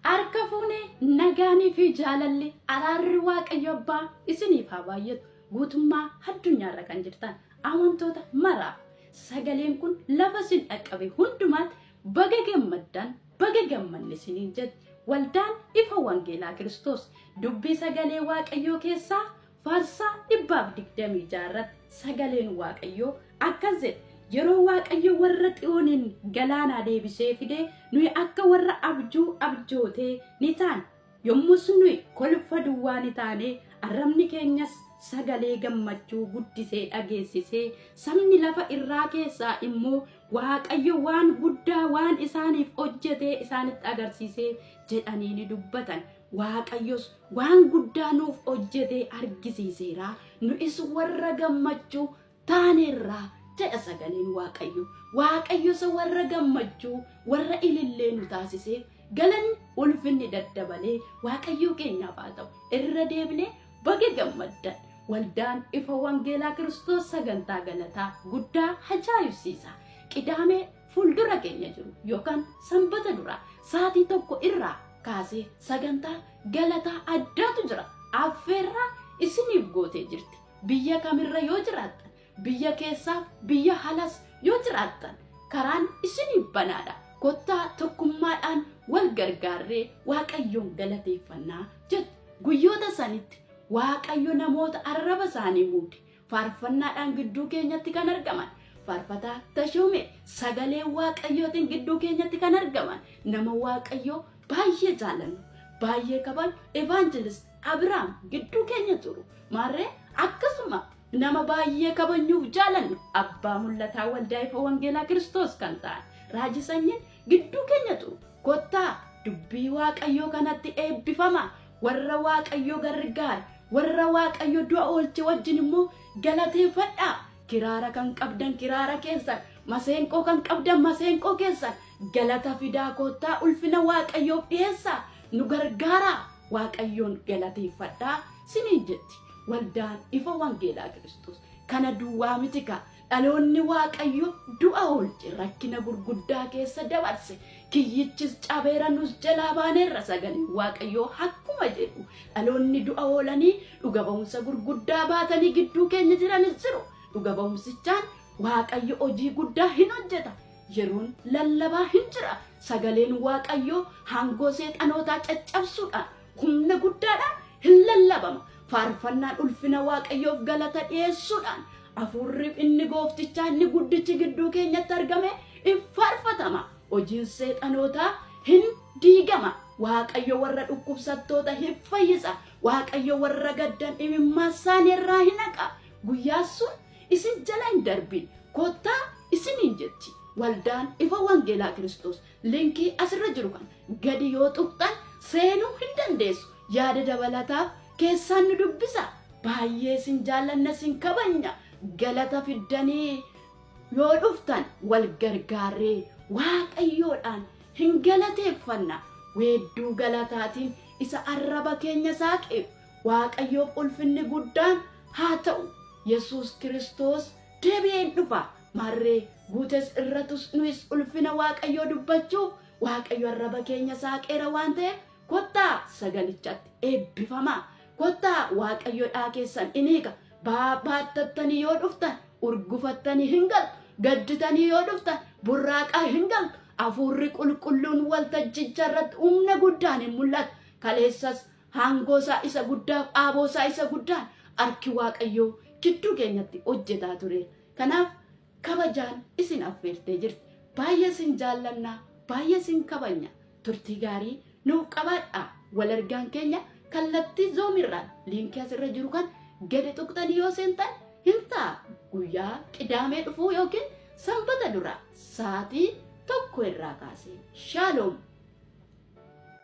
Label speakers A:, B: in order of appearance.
A: Harka fuunee nagaanii fi jaalalli araarri waaqayyo abbaa isiniif haa baay'atu. Guutummaa addunyaarra kan jirtan amantoota maraaf sagaleen kun lafa isin dhaqqabe hundumaatti baga gammaddan baga gammanne isiniin jedhe. Waldaan ifa wangeelaa Kiristoos dubbii sagalee waaqayyoo keessaa faarsaa 126 irratti sagaleen waaqayyoo akkas jedhe. Yeroo waaqayyo warra xiyooniin galaanaa deebisee fide nuyi akka warra abjuu abjootee ni taane. Yommus nuyi kolfa duwwaa ni taane arrabni keenyas sagalee gammachuu guddisee dhageessisee sabni lafa irraa keessaa immoo waaqayyo waan guddaa waan isaaniif hojjetee isaanitti agarsiisee jedhanii ni dubbatan. Waaqayyos waan guddaa nuuf hojjetee argisiiseera. Nuis warra gammachuu taaneerraa jedha sagaleen waaqayyo. Waaqayyo isa warra gammachuu warra ilillee nu taasisee galanni ulfinni daddabalee waaqayyo keenyaaf haa ta'u. Irra deebinee baga gammaddan. Waldaan ifa wangeelaa Kiristoos sagantaa galataa guddaa ajaa'ibsiisa. Qidaamee fuuldura keenya jiru yookaan sanbata dura sa'aatii 1 irraa kaasee sagantaa galataa addaatu jira. Affeerraa isiniif gootee jirti. Biyya kamirra yoo jiraattan, biyya keessaaf biyya alas yoo jiraattan karaan isiniif banaadha. Kottaa tokkummaadhaan wal gargaarree waaqayyoon galateeffannaa jedhu. Guyyoota sanitti waaqayyo namoota arraba isaanii muude faarfannaadhaan gidduu keenyatti kan argaman. Faarfataa Tashoome sagalee waaqayyootiin gidduu keenyatti kan argaman nama waaqayyoo baay'ee jaalannu baay'ee kaban Evangelist Abrahaam gidduu keenya turu. Maarree akkasuma nama baay'ee kabanyuuf jaalannu abbaa mul'ataa waldaa ifa wangeelaa Kiristoos kan ta'an Raajii Sanyiin gidduu keenya turu. Kottaa dubbii waaqayyoo kanatti eebbifama. Warra waaqayyoo gargaara, warra waaqayyo du'a oolche wajjin immoo galateeffadhaa. Kiraara kan qabdan kiraara keessan, maseenqoo kan qabdan maseenqoo keessan galata fidaa. Kottaa ulfina waaqayyoof dhiyeessaa. Nu gargaara. Waaqayyoon galateeffadhaa siniin jetti waldaan ifa wangeelaa Kiristoos. Kana duwwaa miti ka dhaloonni waaqayyo du'a oolche rakkina gurguddaa keessa dabarse. Kiyyichis cabeera nus jalaa baaneerra sagalee waaqayyoo akkuma jedhu dhaloonni du'a oolanii dhuga ba'umsa gurguddaa baatanii gidduu keenya jiranis jiru. Dhuga ba'umsichaan waaqayyo hojii guddaa hin hojjeta. Yeroon lallabaa hin jira. Sagaleen waaqayyoo hangoo seexanootaa caccabsuudhaan humna guddaadhaan hin lallabama. Faarfannaan ulfina waaqayyoof galata dhiyeessuudhaan hafuurri inni gooftichaa inni guddichi gidduu keenyatti argame in faarfatama. Hojiin seexanootaa hin diigama. Waaqayyo warra dhukkubsattoota hin fayyisa. Waaqayyo warra gaddan imimmaa isaanii irraa hin haqa. Guyyaa sun isin jala hin darbin. Kottaa isiniin jetti waldaan ifa wangeelaa Kiristoos linkii asirra jiru kan gadi yoo tuqxan seenuu hin dandeessu. Yaada dabalataaf keessaan nu dubbisa. Baay'ee sin jaallanna sin kabanya. Galata fiddanii yoo dhuftan wal gargaarree waaqayyoodhaan hin galateeffanna. Weedduu galataatiin isa arraba keenya saaqeef waaqayyoof ulfinni guddaan haa ta'u. Yesuus Kiristoos deebi'ee dhufa. Marree guutes irratus nuis ulfina waaqayyoo dubbachuuf waaqayyo arraba keenya saaqeera waan ta'eef kottaa sagalichatti eebbifamaa. Kottaa waaqayyoodhaa keessan iniiga baatattanii yoo dhuftan urgufattanii hin galtu. Gadditanii yoo dhuftan burraaqaa hin galtu. Hafuurri qulqulluun waltajjicha irratti humna guddaan hin mul'atu. Kaleessas hangoosaa isa guddaaf aaboosaa isa guddaan harki waaqayyoo gidduu keenyatti hojjetaa ture. Kanaaf kabajaan isin affeertee jirti. Baay'ee isin jaallannaa, baay'ee isin kabanya. Turtii gaarii nuuf qabaadhaa. Wal argaan keenya kallattii zoomirraan liinkii asirra jiru kan gadi tuqxanii yoo seentan hin ta'a. Guyyaa qidaamee dhufuu yookiin sanbata dura sa'aatii 1 irraa kaasee. Shalom.